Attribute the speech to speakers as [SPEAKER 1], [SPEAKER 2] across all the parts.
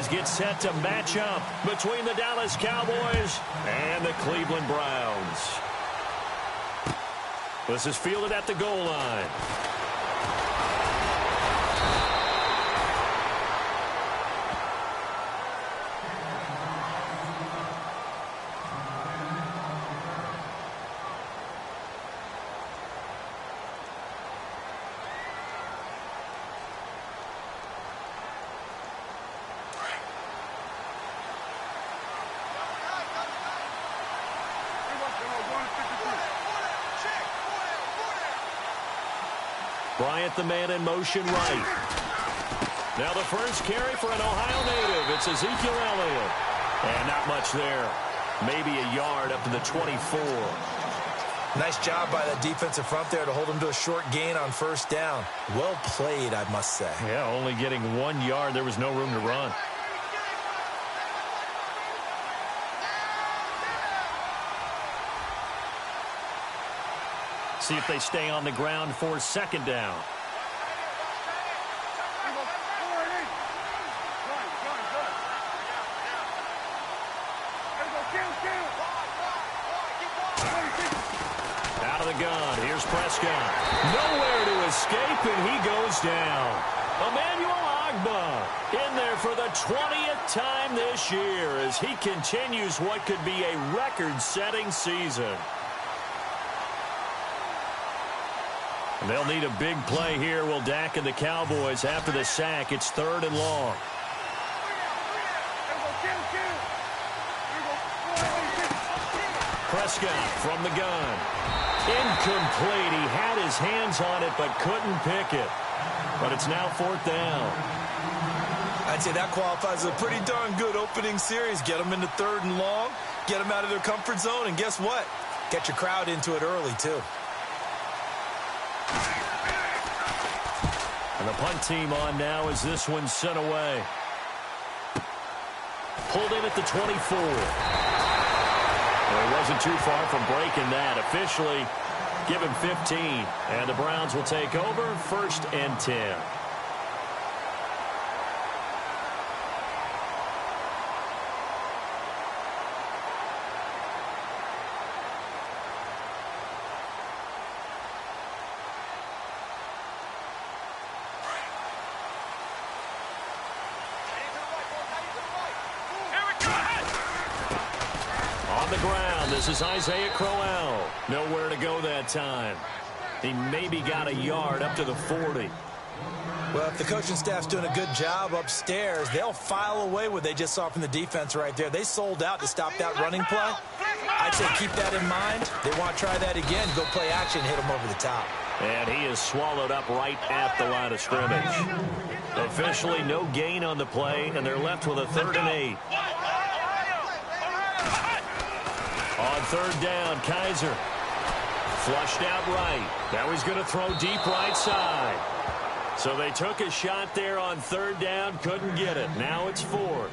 [SPEAKER 1] franchise gets set to match up between the Dallas Cowboys and the Cleveland Browns. This is fielded at the goal line. Bryant, the man in motion right. Now the first carry for an Ohio native. It's Ezekiel Elliott. And not much there. Maybe a yard up to the 24.
[SPEAKER 2] Nice job by the defensive front there to hold him to a short gain on first down. Well played, I must say.
[SPEAKER 1] Yeah, only getting 1 yard. There was no room to run. See if they stay on the ground for second down. Out of the gun. Here's Prescott. Nowhere to escape, and he goes down. Emmanuel Ogbah in there for the 20th time this year as he continues what could be a record-setting season. They'll need a big play here. Will Dak and the Cowboys after the sack. It's 3rd and long. Prescott from the gun. Incomplete. He had his hands on it but couldn't pick it. But it's now 4th down.
[SPEAKER 2] I'd say that qualifies as a pretty darn good opening series. Get them into 3rd and long, get them out of their comfort zone, and guess what? Get your crowd into it early, too.
[SPEAKER 1] And the punt team on now as this one's sent away. Pulled in at the 24. Well, he wasn't too far from breaking that. Officially, give him 15. And the Browns will take over 1st and 10. This is Isaiah Crowell. Nowhere to go that time. He maybe got a yard up to the 40.
[SPEAKER 2] Well, if the coaching staff's doing a good job upstairs, they'll file away what they just saw from the defense right there. They sold out to stop that running play. I'd say keep that in mind. They want to try that again. Go play action, hit them over the top.
[SPEAKER 1] And he is swallowed up right at the line of scrimmage. Officially no gain on the play, and they're left with a 3rd and 8. On 3rd down, Kaiser. Flushed out right. Now he's going to throw deep right side. So they took a shot there on 3rd down, couldn't get it. Now it's 4th.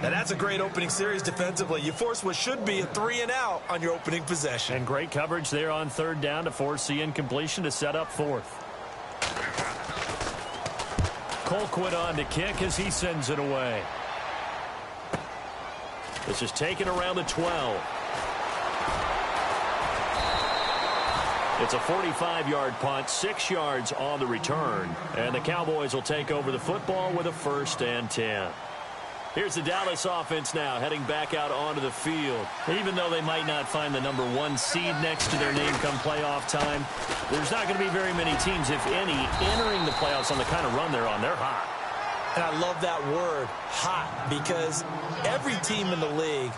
[SPEAKER 2] Now that's a great opening series defensively. You force what should be a 3-and-out on your opening possession.
[SPEAKER 1] And great coverage there on 3rd down to force the incompletion to set up 4th. Colquitt on to kick as he sends it away. This is taken around the 12. It's a 45-yard punt, 6 yards on the return. And the Cowboys will take over the football with a 1st and 10. Here's the Dallas offense now heading back out onto the field. Even though they might not find the number 1 seed next to their name come playoff time, there's not going to be very many teams, if any, entering the playoffs on the kind of run they're on. They're hot.
[SPEAKER 2] And I love that word, hot, because every team in the league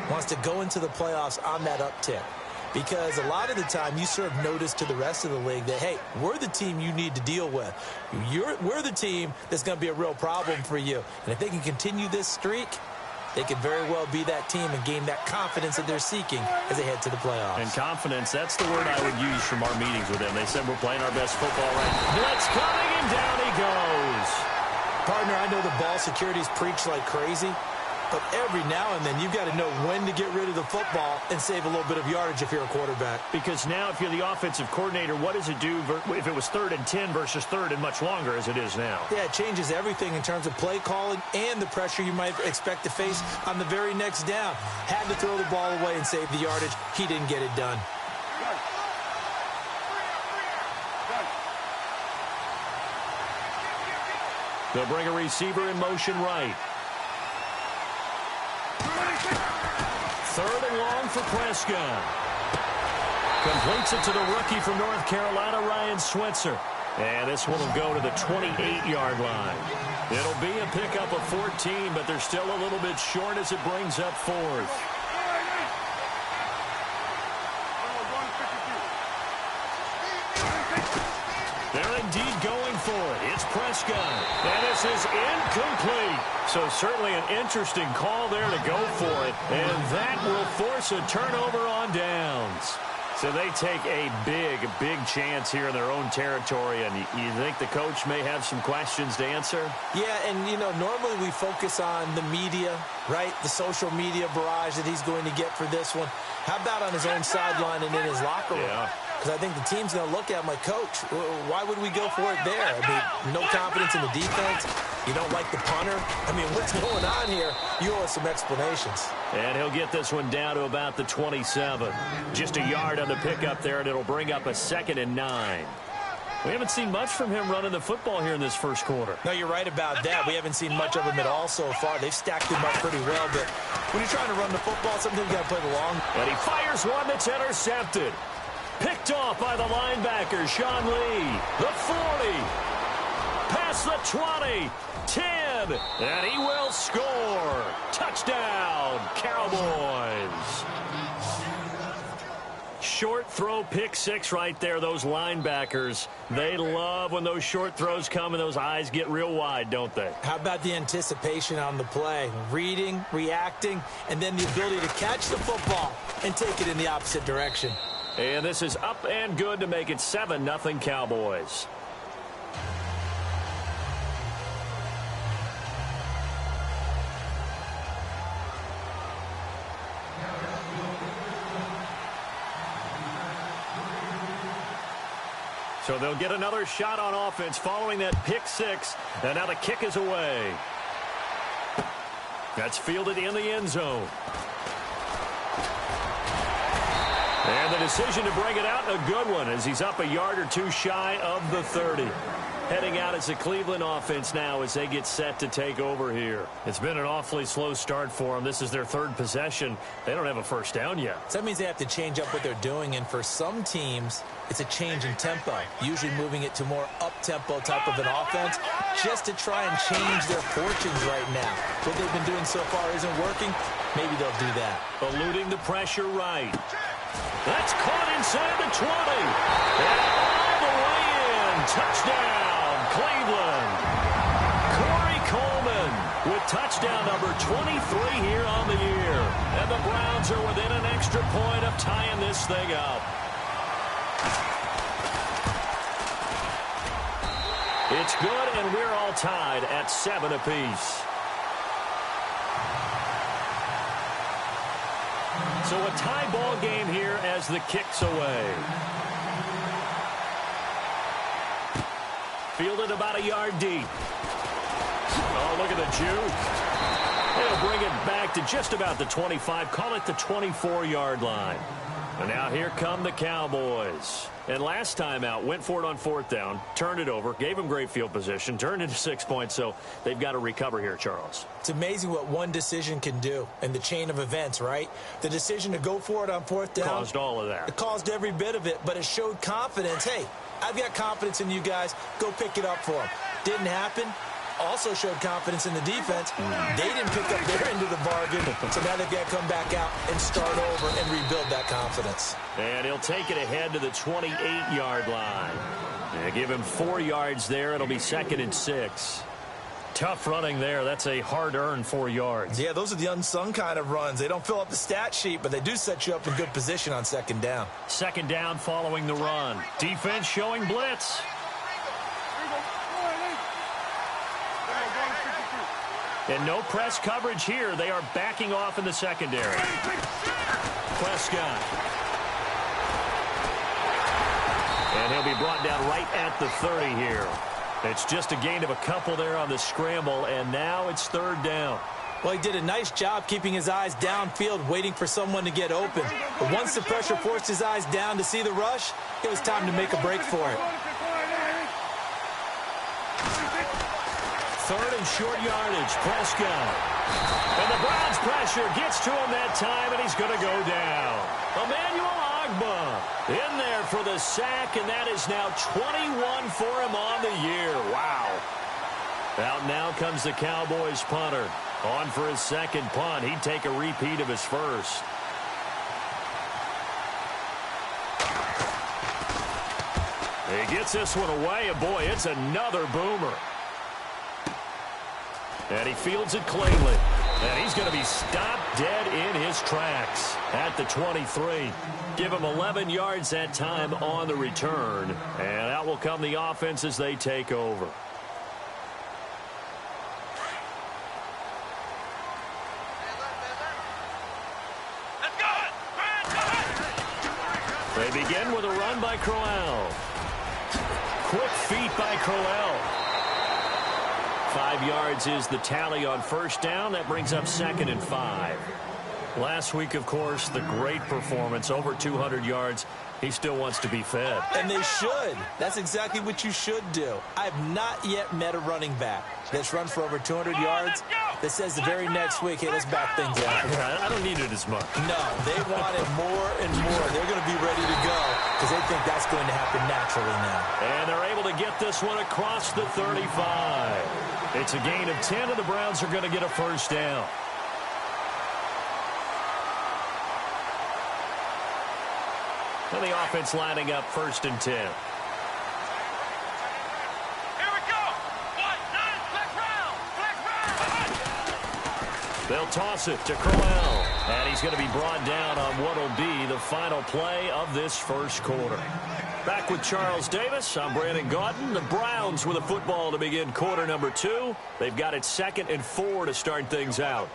[SPEAKER 2] wants to go into the playoffs on that uptick. Because a lot of the time you serve notice to the rest of the league that, hey, we're the team you need to deal with. We're the team that's going to be a real problem for you. And if they can continue this streak, they could very well be that team and gain that confidence that they're seeking as they head to the playoffs.
[SPEAKER 1] And confidence, that's the word I would use from our meetings with them. They said we're playing our best football right. Blitz coming, and down he goes.
[SPEAKER 2] Partner, I know the ball security's preached like crazy, But every now and then, you've got to know when to get rid of the football and save a little bit of yardage if you're a quarterback.
[SPEAKER 1] Because now if you're the offensive coordinator, what does it do if it was 3rd and 10 versus 3rd and much longer as it is now?
[SPEAKER 2] Yeah, it changes everything in terms of play calling and the pressure you might expect to face on the very next down. Had to throw the ball away and save the yardage. He didn't get it done.
[SPEAKER 1] They'll bring a receiver in motion right. 3rd and long for Prescott. Completes it to the rookie from North Carolina, Ryan Switzer. And this one will go to the 28-yard line. It'll be a pickup of 14, but they're still a little bit short as it brings up 4th. They're indeed going for it. It's Prescott. And this is incomplete. So certainly an interesting call there to go for it. And that will force a turnover on downs. So they take a big chance here in their own territory. And you think the coach may have some questions to answer? Yeah,
[SPEAKER 2] and, you know, normally we focus on the media, right? The social media barrage that he's going to get for this one. How about on his own sideline and in his locker room?
[SPEAKER 1] Yeah.
[SPEAKER 2] Because I think the team's going to look at him like, Coach, why would we go for it there? I mean, no confidence in the defense. You don't like the punter. I mean, what's going on here? You owe us some explanations.
[SPEAKER 1] And he'll get this one down to about the 27. Just a yard on the pickup there, and it'll bring up a 2nd and 9. We haven't seen much from him running the football here in this first quarter.
[SPEAKER 2] No, you're right about that. We haven't seen much of him at all so far. They've stacked him up pretty well, but when you're trying to run the football, sometimes you got to play the long.
[SPEAKER 1] And he fires one that's intercepted. Picked off by the linebacker, Sean Lee. The 40. Past the 20. 10. And he will score. Touchdown, Cowboys. Short throw, pick 6 right there. Those linebackers, they love when those short throws come and those eyes get real wide, don't they?
[SPEAKER 2] How about the anticipation on the play? Reading, reacting, and then the ability to catch the football and take it in the opposite direction.
[SPEAKER 1] And this is up and good to make it 7-0 Cowboys. So they'll get another shot on offense following that pick 6. And now the kick is away. That's fielded in the end zone. And the decision to bring it out, a good one, as he's up a yard or two shy of the 30. Heading out as the Cleveland offense now as they get set to take over here. It's been an awfully slow start for them. This is their 3rd possession. They don't have a first down yet.
[SPEAKER 2] So that means they have to change up what they're doing, and for some teams, it's a change in tempo, usually moving it to more up-tempo type of an offense just to try and change their fortunes right now. What they've been doing so far isn't working. Maybe they'll do that.
[SPEAKER 1] Eluding the pressure right. That's caught inside the 20. And all the way in. Touchdown, Cleveland. Corey Coleman with touchdown number 23 here on the year. And the Browns are within an extra point of tying this thing up. It's good, and we're all tied at 7 apiece. So a tie ball game here as the kick's away. Fielded about a yard deep. Oh, look at the juke. They'll bring it back to just about the 25. Call it the 24-yard line. And now here come the Cowboys. And last time out, went for it on 4th down, turned it over, gave them great field position, turned into 6 points, so they've got to recover here, Charles.
[SPEAKER 2] It's amazing what one decision can do in the chain of events, right? The decision to go for it on 4th down.
[SPEAKER 1] Caused all of that.
[SPEAKER 2] It caused every bit of it, but it showed confidence. Hey, I've got confidence in you guys. Go pick it up for them. Didn't happen. Also showed confidence in the defense. They didn't pick up their end of the bargain, so now they've got to come back out and start over and rebuild that confidence.
[SPEAKER 1] And he'll take it ahead to the 28-yard line. And give him 4 yards there. It'll be 2nd and 6. Tough running there. That's a hard-earned 4 yards.
[SPEAKER 2] Yeah, those are the unsung kind of runs. They don't fill up the stat sheet, but they do set you up in good position on 2nd down.
[SPEAKER 1] 2nd down following the run. Defense showing blitz. And no press coverage here. They are backing off in the secondary. Prescott. And he'll be brought down right at the 30 here. It's just a gain of a couple there on the scramble, and now it's third down.
[SPEAKER 2] Well, he did a nice job keeping his eyes downfield, waiting for someone to get open. But once the pressure forced his eyes down to see the rush, it was time to make a break for it.
[SPEAKER 1] Third and short yardage, Prescott. And the Browns' pressure gets to him that time, and he's going to go down. Emmanuel Ogbah in there for the sack, and that is now 21 for him on the year. Wow. Out now comes the Cowboys punter. On for his second punt. He'd take a repeat of his first. He gets this one away, and boy, it's another boomer. And he fields it cleanly. And he's going to be stopped dead in his tracks at the 23. Give him 11 yards that time on the return. And out will come the offense as they take over. They begin with a run by Crowell. Quick feet by Crowell. 5 yards is the tally on first down. That brings up 2nd and 5. Last week, of course, the great performance, over 200 yards. He still wants to be fed.
[SPEAKER 2] And they should. That's exactly what you should do. I have not yet met a running back that's run for over 200 yards that says the very next week, hey, let's back things up.
[SPEAKER 1] I don't need it as much.
[SPEAKER 2] No, they want it more and more. They're going to be ready to go because they think that's going to happen naturally now.
[SPEAKER 1] And they're able to get this one across the 35. It's a gain of 10, and the Browns are going to get a first down. And the offense lining up 1st and 10. They'll toss it to Crowell. And he's going to be brought down on what will be the final play of this first quarter. Back with Charles Davis, I'm Brandon Gaudin. The Browns with a football to begin quarter number 2. They've got it 2nd and 4 to start things out.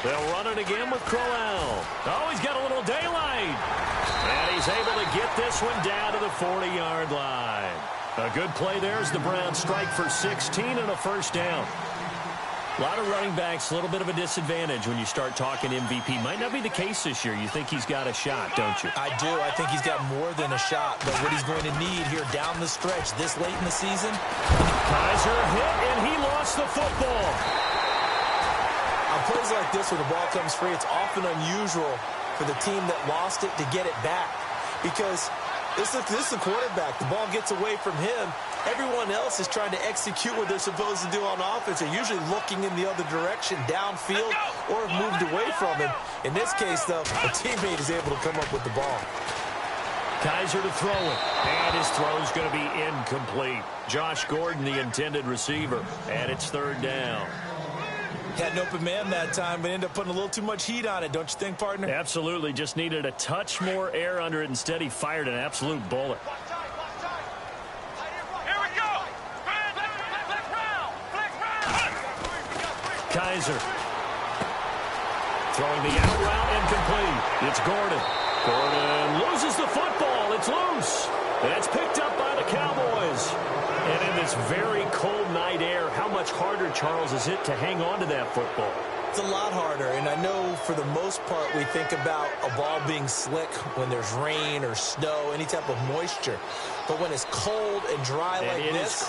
[SPEAKER 1] They'll run it again with Crowell. Oh, he's got a little daylight. And he's able to get this one down to the 40-yard line. A good play there as the Browns strike for 16 and a first down. A lot of running backs, a little bit of a disadvantage when you start talking MVP. Might not be the case this year. You think he's got a shot, don't you?
[SPEAKER 2] I do. I think he's got more than a shot. But what he's going to need here down the stretch this late in the season.
[SPEAKER 1] Kaiser hit, and he lost the football.
[SPEAKER 2] On plays like this where the ball comes free, it's often unusual for the team that lost it to get it back. Because this is the quarterback. The ball gets away from him. Everyone else is trying to execute what they're supposed to do on offense. They're usually looking in the other direction, downfield, or have moved away from him. In this case, though, a teammate is able to come up with the ball.
[SPEAKER 1] Kaiser to throw it. And his throw is going to be incomplete. Josh Gordon, the intended receiver. And it's 3rd down.
[SPEAKER 2] Had an open man that time, but ended up putting a little too much heat on it, don't you think, partner?
[SPEAKER 1] Absolutely. Just needed a touch more air under it. Instead, he fired an absolute bullet.
[SPEAKER 3] Here we go.
[SPEAKER 1] Kaiser. Throwing the out route incomplete. It's Gordon. Gordon loses the football. It's loose. And it's picked up by the Cowboys. And in this very cold night air, how much harder, Charles, is it to hang on to that football?
[SPEAKER 2] It's a lot harder, and I know for the most part we think about a ball being slick when there's rain or snow, any type of moisture. But when it's cold and dry like this,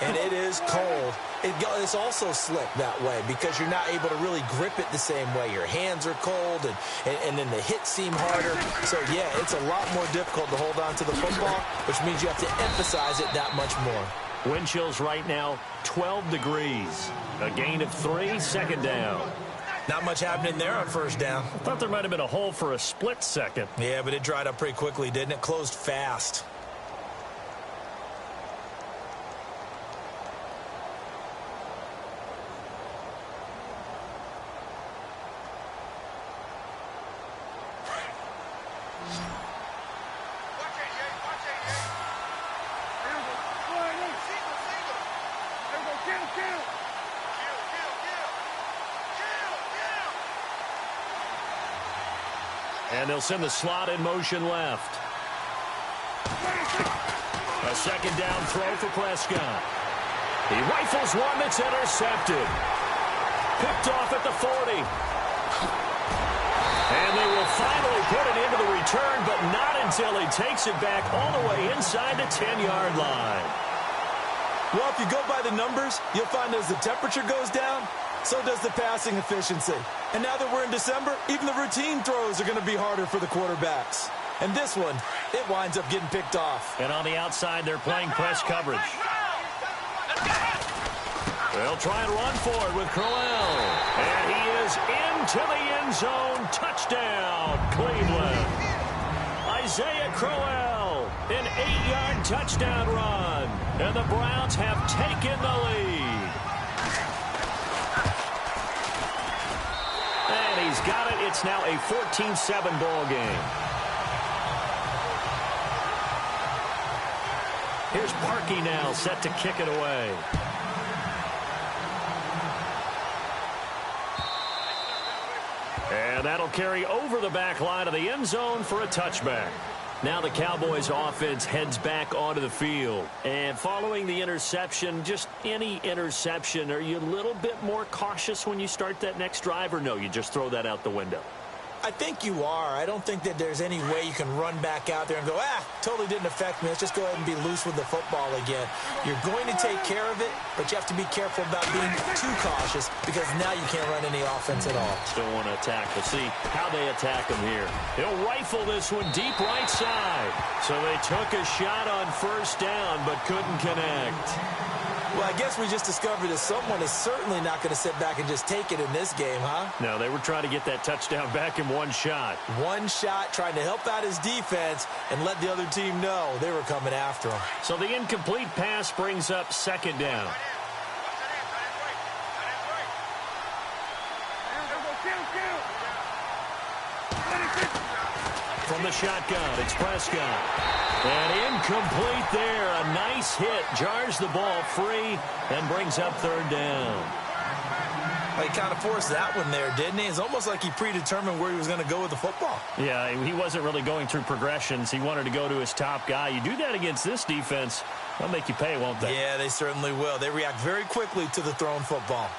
[SPEAKER 2] and it is cold, it's also slick that way because you're not able to really grip it the same way. Your hands are cold, and then the hits seem harder. So, yeah, it's a lot more difficult to hold on to the football, which means you have to emphasize it that much more.
[SPEAKER 1] Wind chills right now, 12 degrees. A gain of 3, 2nd down.
[SPEAKER 2] Not much happening there on first down.
[SPEAKER 1] I thought there might have been a hole for a split second.
[SPEAKER 2] Yeah, but it dried up pretty quickly, didn't it? Closed fast.
[SPEAKER 1] they'll send the slot in motion left. A second down throw for Prescott. He rifles one that's intercepted. Picked off at the 40. And they will finally put it into the return, but not until he takes it back all the way inside the 10-yard line.
[SPEAKER 2] Well, if you go by the numbers, you'll find as the temperature goes down, so does the passing efficiency. And now that we're in December, even the routine throws are going to be harder for the quarterbacks. And this one, it winds up getting picked off.
[SPEAKER 1] And on the outside, they're playing press coverage. They'll try and run for it with Crowell. And he is into the end zone. Touchdown, Cleveland. Isaiah Crowell, an 8-yard touchdown run. And the Browns have taken the lead. And he's got it. It's now a 14-7 ball game. Here's Parkey now, set to kick it away. And that'll carry over the back line of the end zone for a touchback. Now the Cowboys offense heads back onto the field. And following the interception, just any interception, are you a little bit more cautious when you start that next drive, or no, you just throw that out the window?
[SPEAKER 2] I think you are. I don't think that there's any way you can run back out there and go, totally didn't affect me. Let's just go ahead and be loose with the football again. You're going to take care of it, but you have to be careful about being too cautious because now you can't run any offense at all.
[SPEAKER 1] Still want to attack. We'll see how they attack him here. He'll rifle this one deep right side. So they took a shot on first down, but couldn't connect.
[SPEAKER 2] Well, I guess we just discovered that someone is certainly not going to sit back and just take it in this game, huh?
[SPEAKER 1] No, they were trying to get that touchdown back in one shot.
[SPEAKER 2] One shot, trying to help out his defense and let the other team know they were coming after him.
[SPEAKER 1] So the incomplete pass brings up second down. From the shotgun, it's Prescott. And incomplete there. A nice hit. Jars the ball free and brings up third down.
[SPEAKER 2] Well, he kind of forced that one there, didn't he? It's almost like he predetermined where he was going to go with the football.
[SPEAKER 1] Yeah, he wasn't really going through progressions. He wanted to go to his top guy. You do that against this defense, they'll make you pay, won't they?
[SPEAKER 2] Yeah, they certainly will. They react very quickly to the thrown football.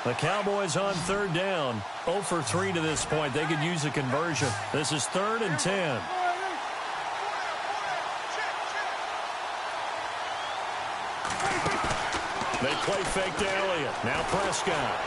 [SPEAKER 1] The Cowboys on third down. 0 for 3 to this point. They could use a conversion. This is 3rd and 10. They play fake to Elliott. Now Prescott.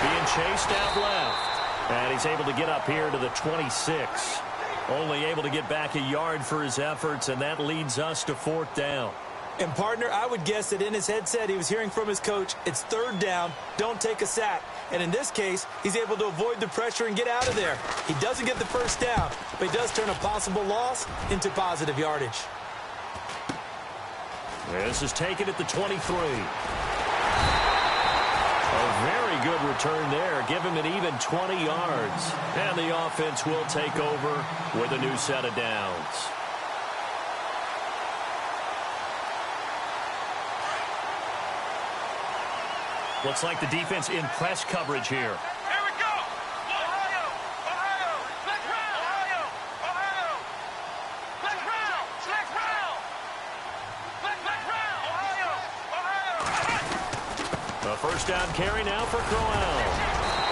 [SPEAKER 1] Being chased out left. And he's able to get up here to the 26. Only able to get back a yard for his efforts, and that leads us to 4th down.
[SPEAKER 2] And, partner, I would guess that in his headset he was hearing from his coach, it's 3rd down, don't take a sack. And in this case, he's able to avoid the pressure and get out of there. He doesn't get the first down, but he does turn a possible loss into positive yardage.
[SPEAKER 1] This is taken at the 23. A very good return there. Give him an even 20 yards. And the offense will take over with a new set of downs. Looks like the defense in press coverage here.
[SPEAKER 3] Here we go. Ohio. Ohio. Black round. Ohio. Ohio. Black round. Black round. Black round. Ohio. Ohio.
[SPEAKER 1] A first down carry now for Crowell.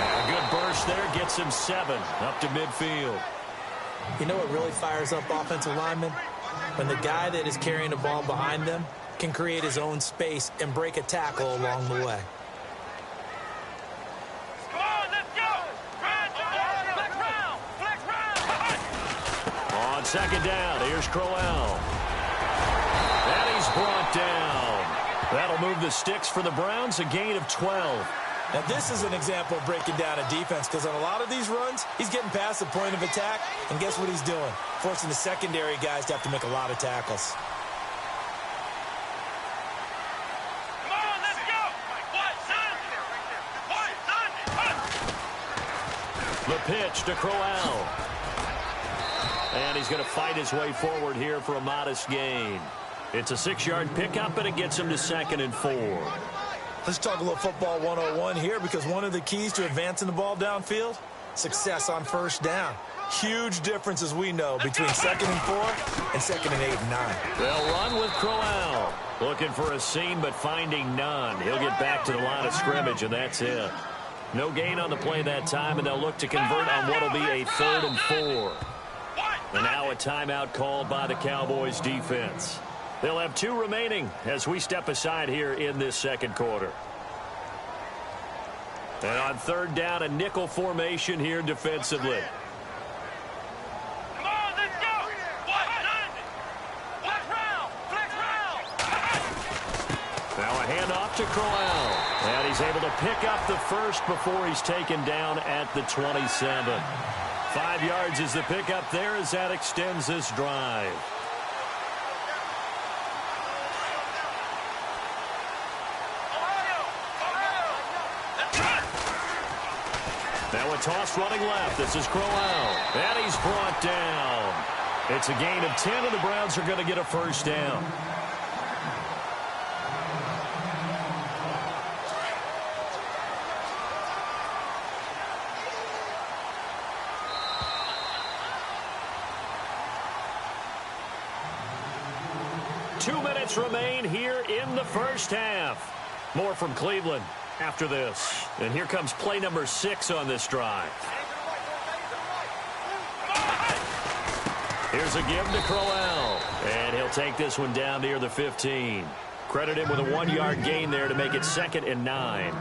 [SPEAKER 1] A good burst there. Gets him 7 up to midfield.
[SPEAKER 2] You know what really fires up offensive linemen? When the guy that is carrying the ball behind them can create his own space and break a tackle along the way.
[SPEAKER 1] Second down, here's Crowell. And he's brought down. That'll move the sticks for the Browns, a gain of 12.
[SPEAKER 2] Now, this is an example of breaking down a defense because on a lot of these runs, he's getting past the point of attack, and guess what he's doing? Forcing the secondary guys to have to make a lot of tackles.
[SPEAKER 3] Come on, let's go.
[SPEAKER 1] The pitch to Crowell. And he's going to fight his way forward here for a modest gain. It's a 6-yard pickup, and it gets him to 2nd and 4.
[SPEAKER 2] Let's talk a little football 101 here, because one of the keys to advancing the ball downfield, success on first down. Huge difference, as we know, between 2nd and 4 and 2nd and 8 and 9.
[SPEAKER 1] They'll run with Crowell. Looking for a seam, but finding none. He'll get back to the line of scrimmage, and that's it. No gain on the play that time, and they'll look to convert on what will be a 3rd and 4. And now a timeout called by the Cowboys defense. They'll have 2 remaining as we step aside here in this second quarter. And on 3rd down, a nickel formation here defensively.
[SPEAKER 3] Come on, let's go. Flex round.
[SPEAKER 1] Now a handoff to Crowell. And he's able to pick up the first before he's taken down at the 27. 5 yards is the pickup there as that extends this drive. Now a toss running left. This is Crowell. And he's brought down. It's a gain of 10, and the Browns are going to get a first down. Remain here in the first half. More from Cleveland after this. And here comes play number 6 on this drive. Here's a give to Crowell. And he'll take this one down near the 15. Credit him with a 1-yard gain there to make it 2nd and 9.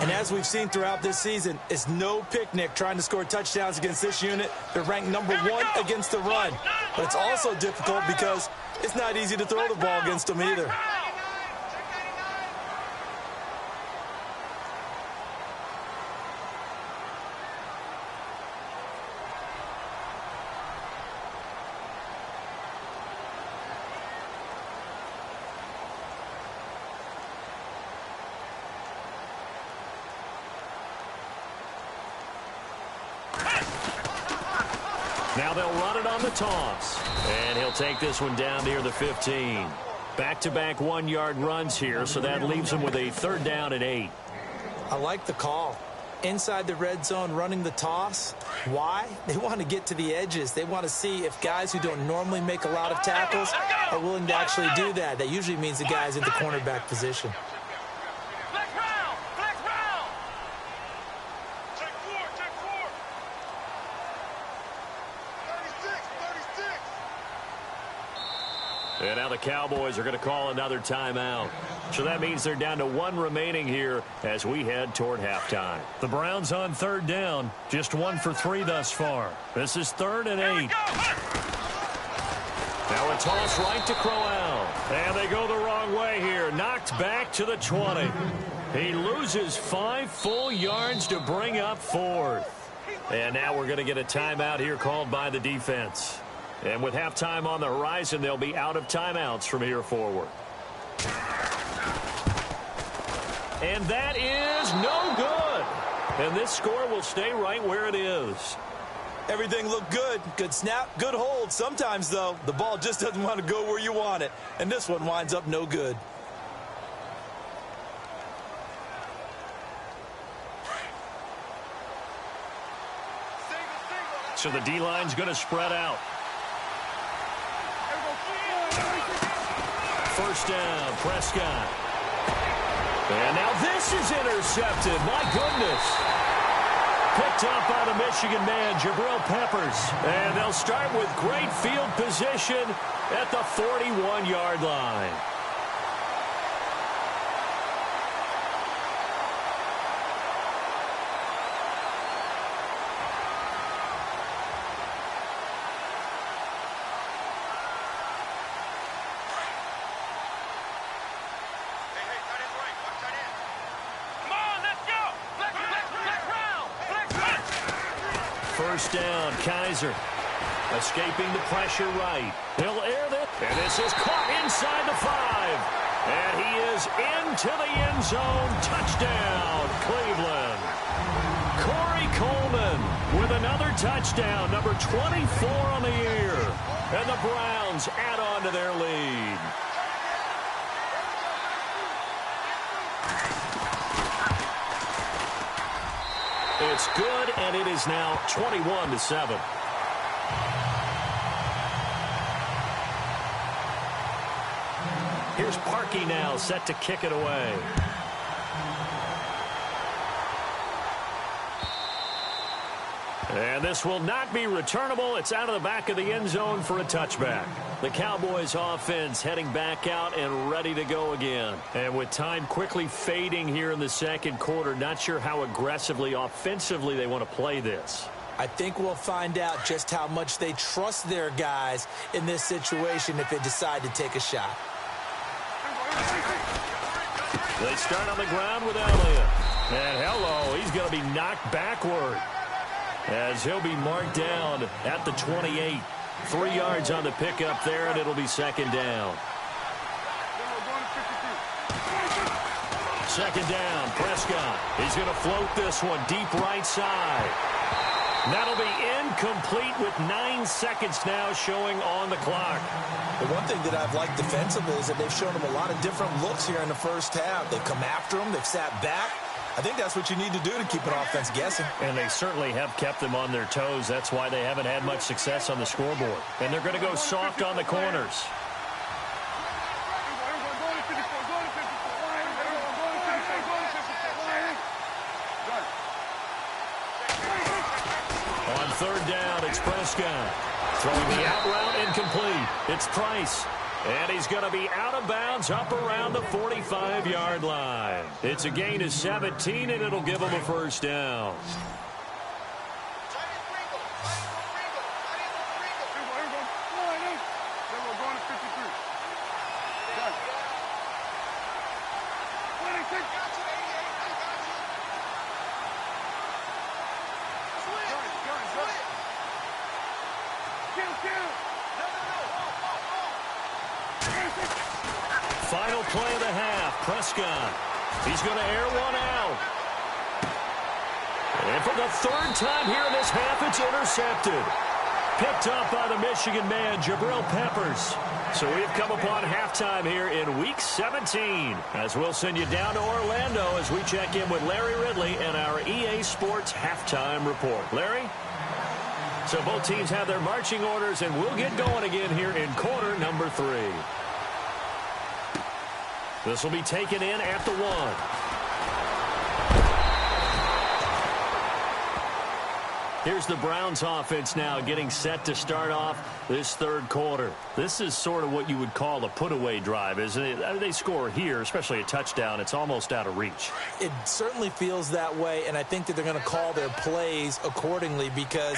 [SPEAKER 2] And as we've seen throughout this season, it's no picnic trying to score touchdowns against this unit. They're ranked number 1 against the run. But it's also difficult because it's not easy to throw the ball against them either.
[SPEAKER 1] Now they'll run it on the toss. And he'll take this one down near the 15. Back-to-back 1-yard runs here, so that leaves him with a 3rd down and 8.
[SPEAKER 2] I like the call. Inside the red zone running the toss. Why? They want to get to the edges. They want to see if guys who don't normally make a lot of tackles are willing to actually do that. That usually means the guy's in the cornerback position.
[SPEAKER 1] And now the Cowboys are going to call another timeout. So that means they're down to 1 remaining here as we head toward halftime. The Browns on 3rd down, just 1 for 3 thus far. This is 3rd and 8. Now a toss right to Crowell. And they go the wrong way here. Knocked back to the 20. He loses 5 full yards to bring up 4th. And now we're going to get a timeout here called by the defense. And with halftime on the horizon, they'll be out of timeouts from here forward. And that is no good. And this score will stay right where it is.
[SPEAKER 2] Everything looked good. Good snap, good hold. Sometimes, though, the ball just doesn't want to go where you want it. And this one winds up no good.
[SPEAKER 1] So the D-line's going to spread out. First down, Prescott. And now this is intercepted. My goodness. Picked up by the Michigan man, Jabril Peppers. And they'll start with great field position at the 41-yard line. First down, Kaiser. Escaping the pressure right. He'll air this. And this is caught inside the 5. And he is into the end zone. Touchdown, Cleveland. Corey Coleman with another touchdown, number 24 on the year. And the Browns add on to their lead. It's good, and it is now 21-7. Here's Parkey now, set to kick it away. And this will not be returnable. It's out of the back of the end zone for a touchback. The Cowboys offense heading back out and ready to go again. And with time quickly fading here in the second quarter, not sure how aggressively, offensively they want to play this.
[SPEAKER 2] I think we'll find out just how much they trust their guys in this situation if they decide to take a shot.
[SPEAKER 1] They start on the ground with Elliott. And hello, he's going to be knocked backward as he'll be marked down at the 28. 3 yards on the pickup there, and it'll be second down. Second down, Prescott. He's going to float this one deep right side. That'll be incomplete with 9 seconds now showing on the clock.
[SPEAKER 2] The one thing that I've liked defensively is that they've shown them a lot of different looks here in the first half. They've come after them. They've sat back. I think that's what you need to do to keep an offense guessing.
[SPEAKER 1] And they certainly have kept them on their toes. That's why they haven't had much success on the scoreboard. And they're going to go soft on the corners. On third down, it's Prescott. Throwing the out route incomplete. It's Price. And he's going to be out of bounds up around the 45-yard line. It's a gain of 17, and it'll give him a first down. Final play of the half, Prescott. He's going to air one out. And for the third time here in this half, it's intercepted. Picked up by the Michigan man, Jabril Peppers. So we've come upon halftime here in Week 17. As we'll send you down to Orlando as we check in with Larry Ridley and our EA Sports Halftime Report. Larry? So both teams have their marching orders, and we'll get going again here in quarter number 3. This will be taken in at the 1. Here's the Browns offense now getting set to start off this third quarter. This is sort of what you would call a put-away drive, isn't it? They score here, especially a touchdown. It's almost out of reach.
[SPEAKER 2] It certainly feels that way, and I think that they're going to call their plays accordingly because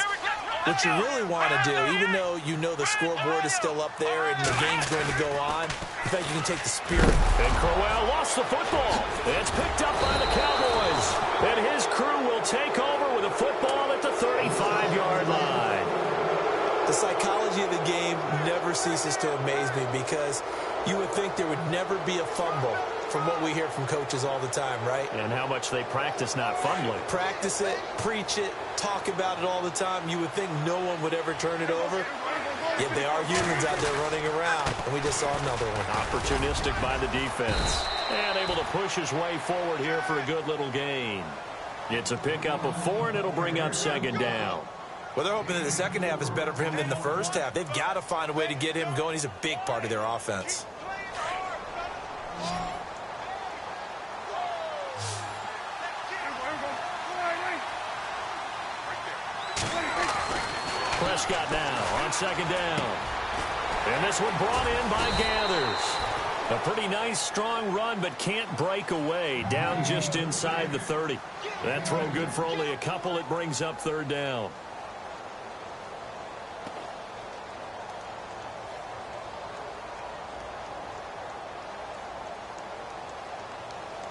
[SPEAKER 2] what you really want to do, even though you know the scoreboard is still up there and the game's going to go on, in fact, you can take the spirit.
[SPEAKER 1] And Crowell lost the football. It's picked up by the Cowboys. And his crew will take over with a football at the 35-yard line.
[SPEAKER 2] The psychology of the game never ceases to amaze me because you would think there would never be a fumble from what we hear from coaches all the time, right?
[SPEAKER 1] And how much they practice not fumbling.
[SPEAKER 2] Practice it, preach it, talk about it all the time. You would think no one would ever turn it over. Yet they are humans out there running around, and we just saw another one.
[SPEAKER 1] Opportunistic by the defense. And able to push his way forward here for a good little gain. It's a pickup of 4, and it'll bring up second down.
[SPEAKER 2] Well, they're hoping that the second half is better for him than the first half. They've got to find a way to get him going. He's a big part of their offense.
[SPEAKER 1] Prescott now on second down. And this one brought in by Gathers. A pretty nice, strong run, but can't break away. Down just inside the 30. That throw good for only a couple. It brings up third down.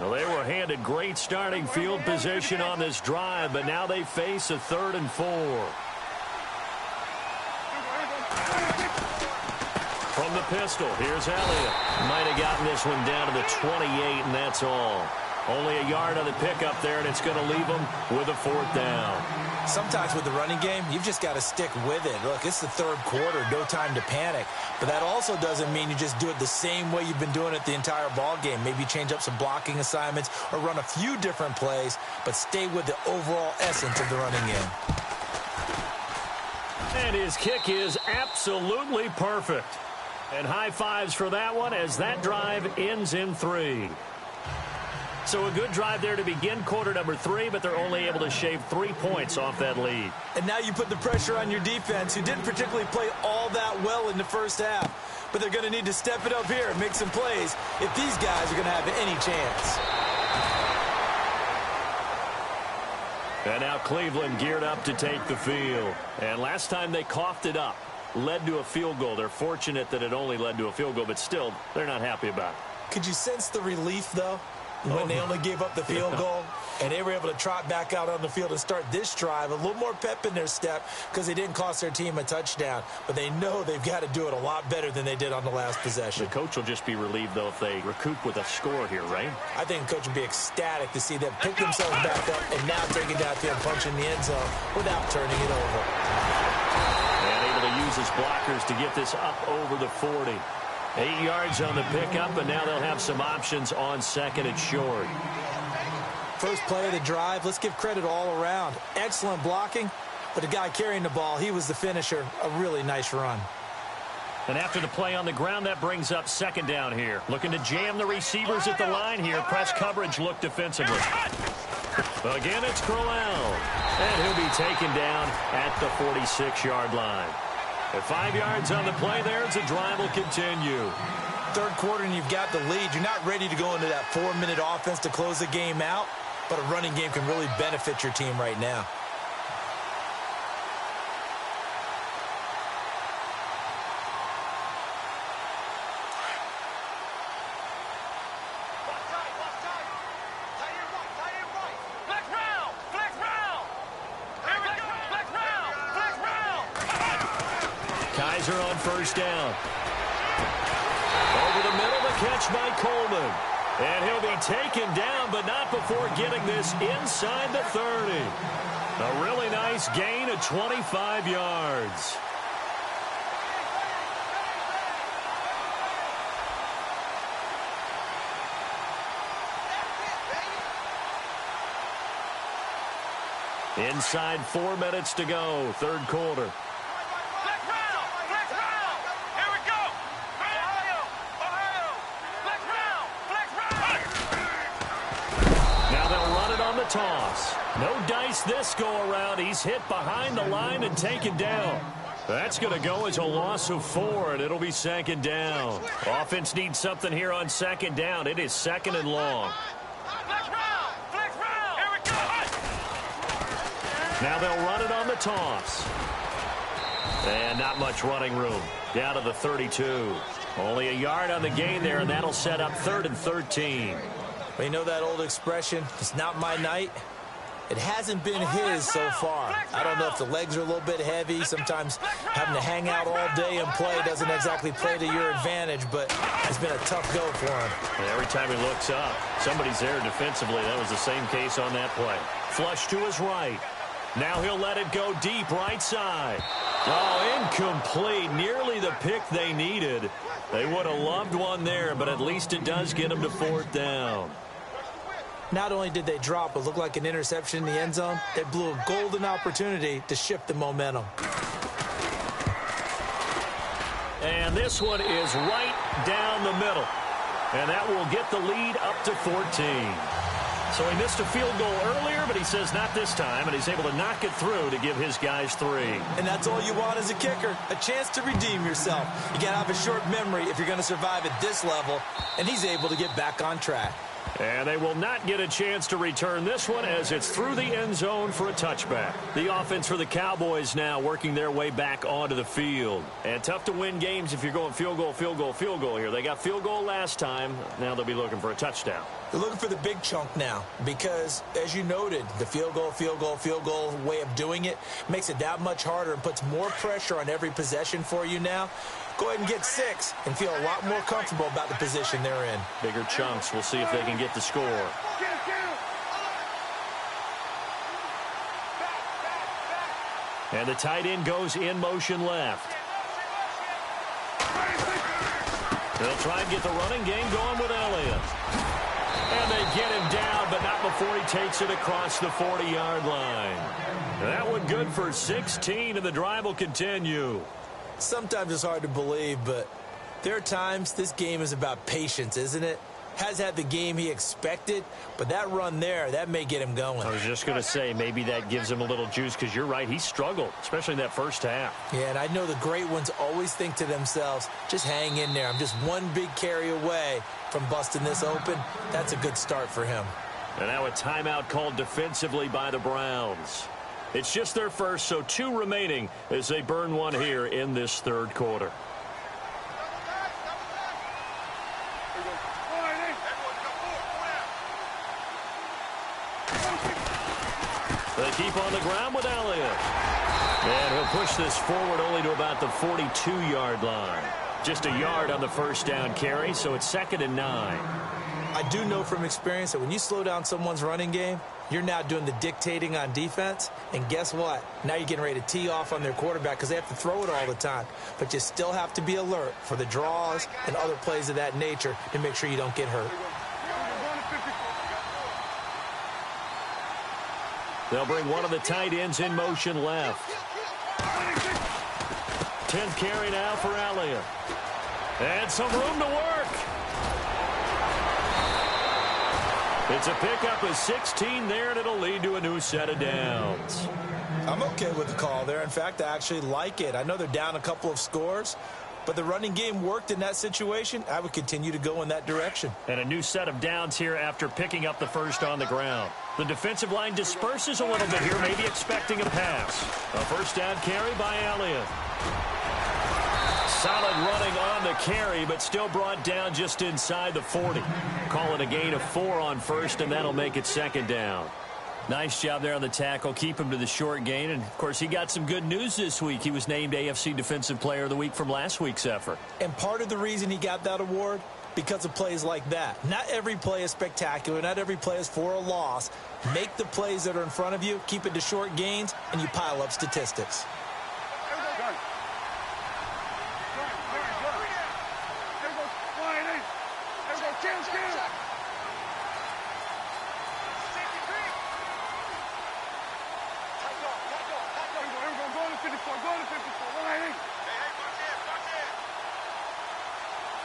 [SPEAKER 1] Well, they were handed great starting field position on this drive, but now they face a 3rd and 4. From the pistol. Here's Elliott. Might have gotten this one down to the 28, and that's all. Only a yard on the pickup there, and it's going to leave them with a 4th down.
[SPEAKER 2] Sometimes with the running game, you've just got to stick with it. Look, it's the 3rd quarter, no time to panic. But that also doesn't mean you just do it the same way you've been doing it the entire ball game. Maybe change up some blocking assignments or run a few different plays, but stay with the overall essence of the running game.
[SPEAKER 1] And his kick is absolutely perfect. And high fives for that one as that drive ends in 3. So a good drive there to begin quarter number 3, but they're only able to shave 3 points off that lead.
[SPEAKER 2] And now you put the pressure on your defense, who didn't particularly play all that well in the first half. But they're going to need to step it up here and make some plays if these guys are going to have any chance.
[SPEAKER 1] And now Cleveland geared up to take the field. And last time they coughed it up, led to a field goal. They're fortunate that it only led to a field goal, but still, they're not happy about it.
[SPEAKER 2] Could you sense the relief, though, when they only gave up the field goal and they were able to trot back out on the field and start this drive? A little more pep in their step because they didn't cost their team a touchdown, but they know they've got to do it a lot better than they did on the last possession.
[SPEAKER 1] The coach will just be relieved, though, if they recoup with a score here, right?
[SPEAKER 2] I think the coach will be ecstatic to see them pick themselves back up and now take it downfield and punch in the end zone without turning it over.
[SPEAKER 1] And able to use his blockers to get this up over the 40. 8 yards on the pickup, and now they'll have some options on 2nd and short.
[SPEAKER 2] First play of the drive, let's give credit all around. Excellent blocking, but the guy carrying the ball, he was the finisher. A really nice run.
[SPEAKER 1] And after the play on the ground, that brings up 2nd down here. Looking to jam the receivers at the line here. Press coverage look defensively. Again, it's Crowell. And he'll be taken down at the 46-yard line. At 5 yards on the play there, as the drive will continue.
[SPEAKER 2] 3rd quarter and you've got the lead. You're not ready to go into that 4-minute offense to close the game out, but a running game can really benefit your team right now.
[SPEAKER 1] Kaiser on 1st down. Over the middle, the catch by Coleman. And he'll be taken down, but not before getting this inside the 30. A really nice gain of 25 yards. Inside 4 minutes to go, 3rd quarter. Toss. No dice this go around. He's hit behind the line and taken down. That's going to go as a loss of 4, and it'll be 2nd down. Offense needs something here on 2nd down. It is 2nd and long. Now they'll run it on the toss. And not much running room. Down to the 32. Only a yard on the gain there, and that'll set up 3rd and 13.
[SPEAKER 2] Well, you know that old expression, it's not my night? It hasn't been his so far. I don't know if the legs are a little bit heavy. Sometimes having to hang out all day and play doesn't exactly play to your advantage, but it's been a tough go for him.
[SPEAKER 1] And every time he looks up, somebody's there defensively. That was the same case on that play. Flush to his right. Now he'll let it go deep right side. Oh, incomplete. Nearly the pick they needed. They would have loved one there, but at least it does get them to 4th down.
[SPEAKER 2] Not only did they drop what looked like an interception in the end zone, they blew a golden opportunity to shift the momentum.
[SPEAKER 1] And this one is right down the middle. And that will get the lead up to 14. So he missed a field goal earlier, but he says not this time, and he's able to knock it through to give his guys 3.
[SPEAKER 2] And that's all you want as a kicker, a chance to redeem yourself. You got to have a short memory if you're going to survive at this level, and he's able to get back on track.
[SPEAKER 1] And they will not get a chance to return this one as it's through the end zone for a touchback. The offense for the Cowboys now working their way back onto the field. And tough to win games if you're going field goal, field goal, field goal here. They got field goal last time. Now they'll be looking for a touchdown.
[SPEAKER 2] They're looking for the big chunk now because, as you noted, the field goal way of doing it makes it that much harder and puts more pressure on every possession for you now. go ahead and get 6 and feel a lot more comfortable about the position they're in.
[SPEAKER 1] Bigger chunks. We'll see if they can get the score. And the tight end goes in motion left. They'll try and get the running game going with Elliott. And they get him down, but not before he takes it across the 40-yard line. That one good for 16, and the drive will continue.
[SPEAKER 2] Sometimes it's hard to believe, but there are times this game is about patience, isn't it? Has had the game he expected, but that run there, that may get him going.
[SPEAKER 1] I was just going to say, maybe that gives him a little juice, because you're right, he struggled, especially in that first half.
[SPEAKER 2] Yeah, and I know the great ones always think to themselves, just hang in there. I'm just one big carry away from busting this open. That's a good start for him.
[SPEAKER 1] And now a timeout called defensively by the Browns. It's just their first, so 2 remaining as they burn one here in this third quarter. They keep on the ground with Elliott. And he'll push this forward only to about the 42-yard line. Just a yard on the first down carry, so it's 2nd and 9.
[SPEAKER 2] I do know from experience that when you slow down someone's running game, you're now doing the dictating on defense. And guess what? Now you're getting ready to tee off on their quarterback because they have to throw it all the time. But you still have to be alert for the draws and other plays of that nature to make sure you don't get hurt.
[SPEAKER 1] They'll bring one of the tight ends in motion left. 10th carry now for Elliott. And some room to work. It's a pickup of 16 there, and it'll lead to a new set of downs.
[SPEAKER 2] I'm okay with the call there. In fact, I actually like it. I know they're down a couple of scores, but the running game worked in that situation. I would continue to go in that direction.
[SPEAKER 1] And a new set of downs here after picking up the first on the ground. The defensive line disperses a little bit here, maybe expecting a pass. A first down carry by Elliott. Solid running on the carry, but still brought down just inside the 40. Call it a gain of 4 on first, and that'll make it 2nd down. Nice job there on the tackle. Keep him to the short gain. And, of course, he got some good news this week. He was named AFC Defensive Player of the Week from last week's effort.
[SPEAKER 2] And part of the reason he got that award, because of plays like that. Not every play is spectacular. Not every play is for a loss. Make the plays that are in front of you, keep it to short gains, and you pile up statistics.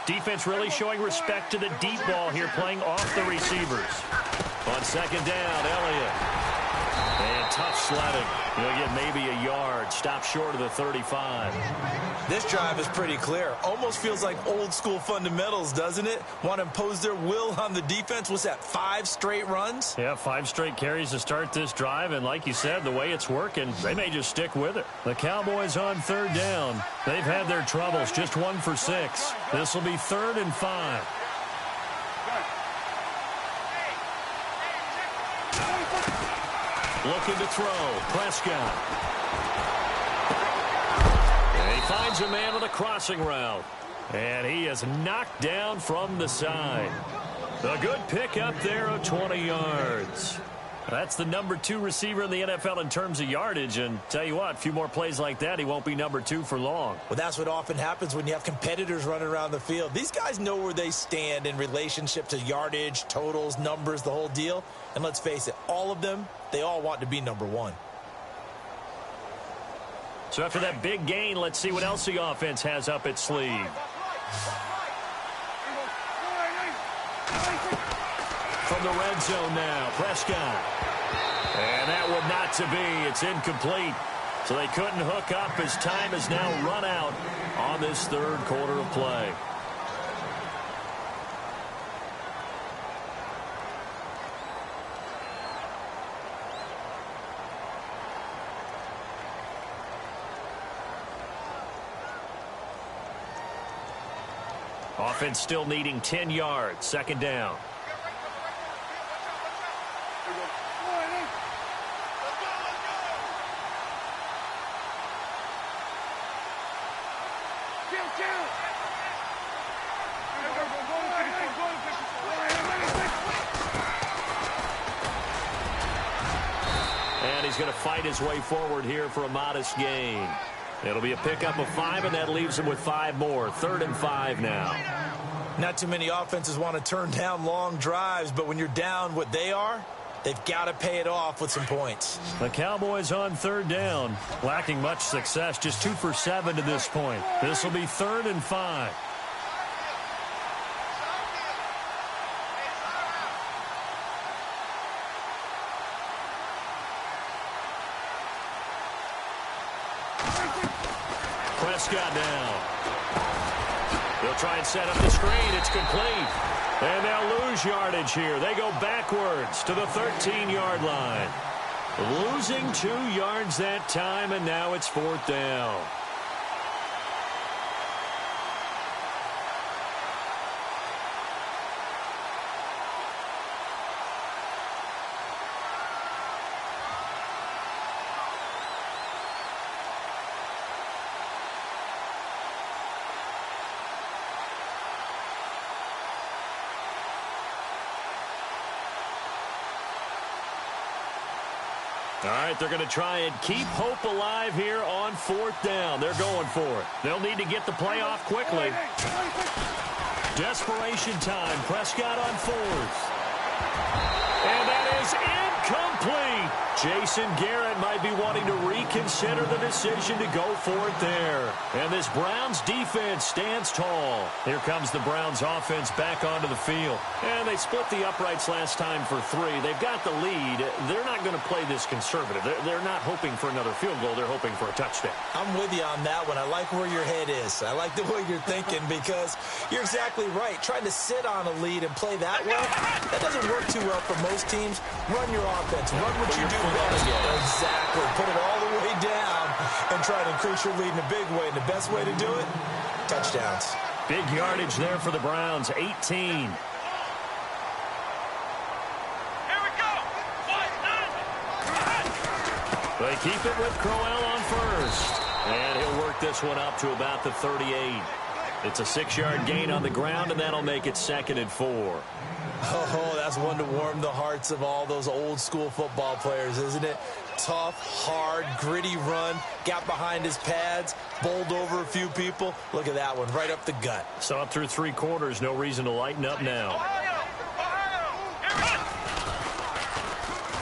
[SPEAKER 1] Defense really showing respect to the deep ball here, playing off the receivers. On 2nd down, Elliott. And tough sledding. He'll get maybe a yard. Stop short of the 35.
[SPEAKER 2] This drive is pretty clear. Almost feels like old school fundamentals, doesn't it? Want to impose their will on the defense. What's that, 5 straight runs?
[SPEAKER 1] Yeah, 5 straight carries to start this drive. And like you said, the way it's working, they may just stick with it. The Cowboys on 3rd down. They've had their troubles. Just 1 for 6. This will be 3rd and 5. Looking to throw. Prescott. And he finds a man on a crossing route. And he is knocked down from the side. A good pickup there of 20 yards. That's the number 2 receiver in the NFL in terms of yardage. And tell you what, a few more plays like that, he won't be number 2 for long.
[SPEAKER 2] Well, that's what often happens when you have competitors running around the field. These guys know where they stand in relationship to yardage, totals, numbers, the whole deal. And let's face it, all of them, they all want to be number 1.
[SPEAKER 1] So after that big gain, let's see what else the offense has up its sleeve. From the red zone now, Prescott. And that would not to be. It's incomplete. So they couldn't hook up as time has now run out on this third quarter of play. Offense still needing 10 yards. 2nd down. And he's going to fight his way forward here for a modest gain. It'll be a pickup of 5, and that leaves him with 5 more. 3rd and 5 now.
[SPEAKER 2] Not too many offenses want to turn down long drives, but when you're down what they are, they've got to pay it off with some points.
[SPEAKER 1] The Cowboys on 3rd down, lacking much success, just 2 for 7 to this point. This will be 3rd and 5. Prescott now. They'll try and set up the screen. It's complete. And they'll lose yardage here. They go backwards to the 13-yard line. Losing 2 yards that time, and now it's 4th down. All right, they're going to try and keep hope alive here on 4th down. They're going for it. They'll need to get the play off quickly. Desperation time. Prescott on 4th. And that is incomplete. Jason Garrett might be wanting to reconsider the decision to go for it there. And this Browns defense stands tall. Here comes the Browns offense back onto the field. And they split the uprights last time for 3. They've got the lead. They're not going to play this conservative. They're not hoping for another field goal. They're hoping for a touchdown.
[SPEAKER 2] I'm with you on that one. I like where your head is. I like the way you're thinking because you're exactly right. Trying to sit on a lead and play that way, that doesn't work too well for most teams. Run your offense. Run what you do best. Exactly. Put it all the way down and try to increase your lead in a big way. And the best way to do it, touchdowns.
[SPEAKER 1] Big yardage there for the Browns, 18.
[SPEAKER 3] Here we go.
[SPEAKER 1] They keep it with Crowell on 1st. And he'll work this one up to about the 38. It's a 6-yard gain on the ground, and that'll make it 2nd and 4.
[SPEAKER 2] Oh, that's one to warm the hearts of all those old-school football players, isn't it? Tough, hard, gritty run, got behind his pads, bowled over a few people. Look at that one, right up the gut.
[SPEAKER 1] So up through 3 quarters, no reason to lighten up now.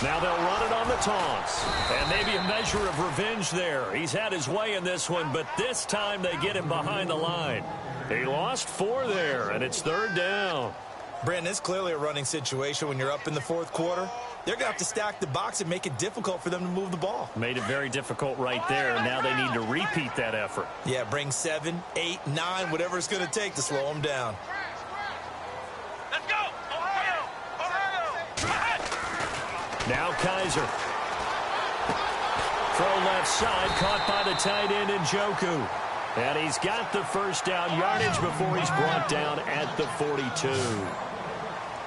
[SPEAKER 1] Now they'll run it on the toss. And maybe a measure of revenge there. He's had his way in this one, but this time they get him behind the line. He lost 4 there, and it's 3rd down.
[SPEAKER 2] Brandon, it's clearly a running situation when you're up in the 4th quarter. They're going to have to stack the box and make it difficult for them to move the ball.
[SPEAKER 1] Made it very difficult right there. Now they need to repeat that effort.
[SPEAKER 2] Yeah, bring 7, 8, 9, whatever it's going to take to slow them down.
[SPEAKER 3] Let's go. Ohio.
[SPEAKER 1] Now Kaiser. Throw left side, caught by the tight end Njoku. And he's got the 1st down yardage before he's brought down at the 42.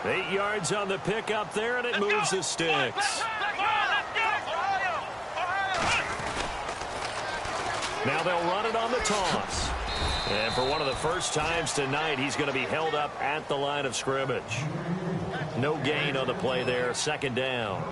[SPEAKER 1] 8 yards on the pickup there, and it moves the sticks. Now they'll run it on the toss. And for one of the first times tonight, he's going to be held up at the line of scrimmage. No gain on the play there, 2nd down.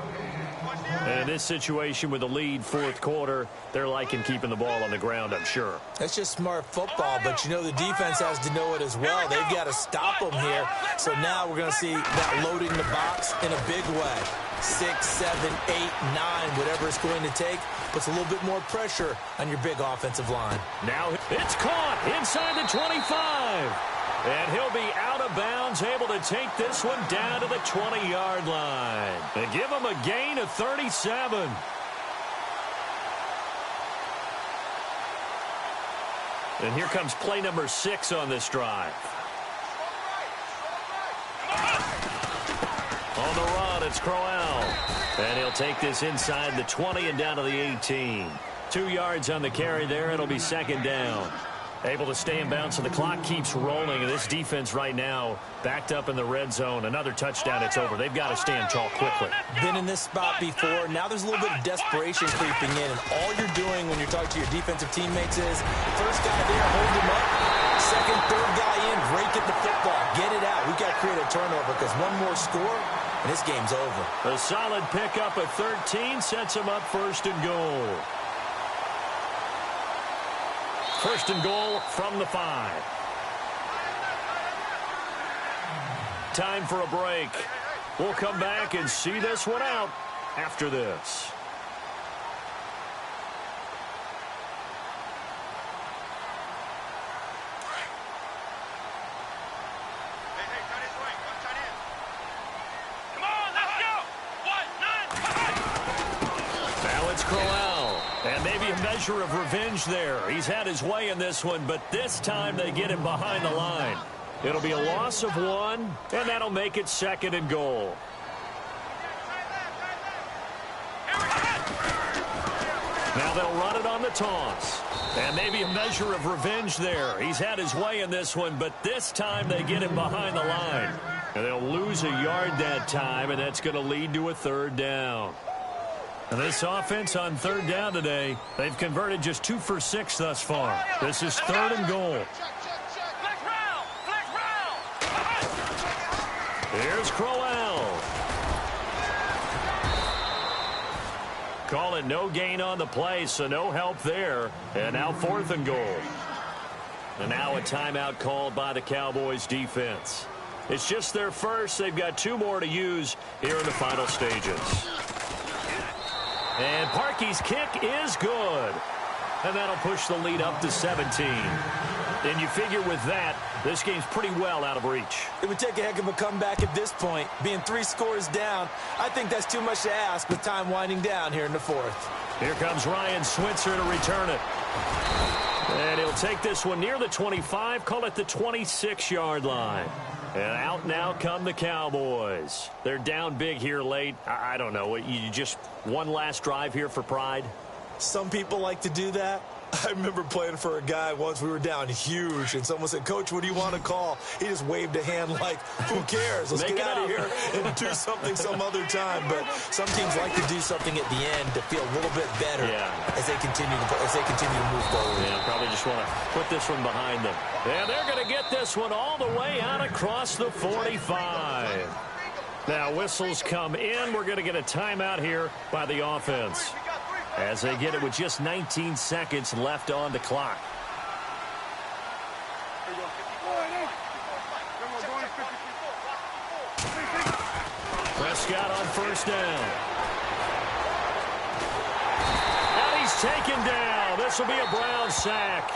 [SPEAKER 1] And in this situation with the lead 4th quarter, they're liking keeping the ball on the ground, I'm sure.
[SPEAKER 2] That's just smart football, but you know the defense has to know it as well. They've got to stop them here. So now we're going to see that loading the box in a big way. 6, 7, 8, 9, whatever it's going to take, puts a little bit more pressure on your big offensive line.
[SPEAKER 1] Now it's caught inside the 25. And he'll be out of bounds, able to take this one down to the 20-yard line. And give him a gain of 37. And here comes play number 6 on this drive. On the run, it's Crowell. And he'll take this inside the 20 and down to the 18. 2 yards on the carry there. It'll be 2nd down. Able to stay in bounds, so the clock keeps rolling. And this defense right now backed up in the red zone. Another touchdown, it's over. They've got to stand tall quickly.
[SPEAKER 2] Been in this spot before. Now there's a little bit of desperation creeping in. And all you're doing when you're talking to your defensive teammates is, first guy there, hold him up. Second, third guy in, break it the football. Get it out. We've got to create a turnover because one more score, and this game's over.
[SPEAKER 1] A solid pickup at 13 sets him up first and goal. First and goal from the 5. Time for a break. We'll come back and see this one out after this.
[SPEAKER 3] Come on, let's go. 1-9.
[SPEAKER 1] Now it's Crowell. And maybe a measure of revenge there. He's had his way in this one, but this time they get him behind the line. It'll be a loss of 1, and that'll make it second and goal. Now they'll run it on the toss. And maybe a measure of revenge there. He's had his way in this one, but this time they get him behind the line. And they'll lose a yard that time, and that's going to lead to a third down. And this offense on third down today, they've converted just 2 for 6 thus far. This is third and goal. Here's Crowell. Call it no gain on the play, so no help there. And now fourth and goal. And now a timeout called by the Cowboys defense. It's just their first. They've got 2 more to use here in the final stages. And Parkey's kick is good. And that'll push the lead up to 17. And you figure with that, this game's pretty well out of reach.
[SPEAKER 2] It would take a heck of a comeback at this point. Being 3 scores down, I think that's too much to ask with time winding down here in the 4th.
[SPEAKER 1] Here comes Ryan Switzer to return it. And he'll take this one near the 25, call it the 26-yard line. And out now come the Cowboys. They're down big here late. I don't know. You just one last drive here for pride?
[SPEAKER 2] Some people like to do that. I remember playing for a guy once. We were down huge, and someone said, "Coach, what do you want to call?" He just waved a hand like, "Who cares? Let's get out of here and do something some other time." But some teams like to do something at the end to feel a little bit better as they continue to move forward.
[SPEAKER 1] Yeah, probably just want to put this one behind them. And they're going to get this one all the way out across the 45. Now whistles come in. We're going to get a timeout here by the offense, as they get it with just 19 seconds left on the clock. Prescott on first down. And he's taken down. This will be a Brown sack.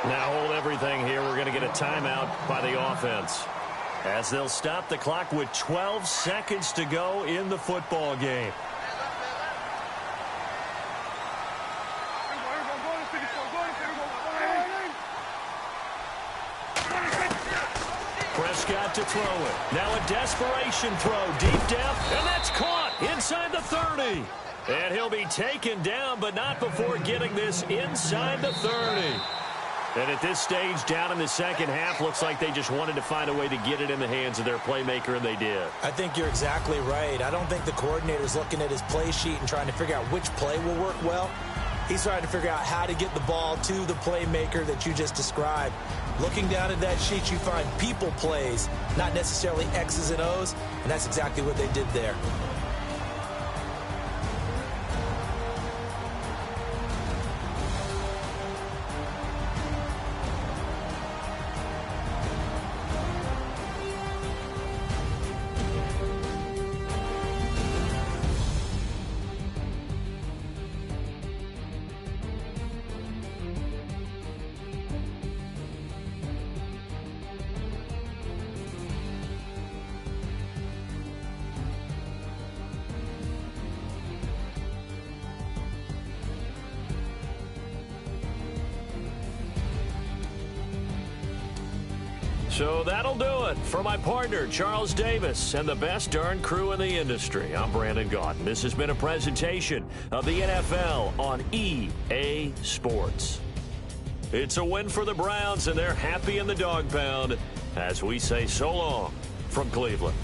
[SPEAKER 1] Now hold everything here. We're going to get a timeout by the offense, as they'll stop the clock with 12 seconds to go in the football game. Prescott to throw it. Now a desperation throw deep down, and that's caught inside the 30. And he'll be taken down, but not before getting this inside the 30. And at this stage, down in the second half, looks like they just wanted to find a way to get it in the hands of their playmaker, and they did.
[SPEAKER 2] I think you're exactly right. I don't think the coordinator's looking at his play sheet and trying to figure out which play will work well. He's trying to figure out how to get the ball to the playmaker that you just described. Looking down at that sheet, you find people plays, not necessarily X's and O's, and that's exactly what they did there.
[SPEAKER 1] So that'll do it for my partner, Charles Davis, and the best darn crew in the industry. I'm Brandon Gaudin. This has been a presentation of the NFL on EA Sports. It's a win for the Browns, and they're happy in the dog pound as we say so long from Cleveland.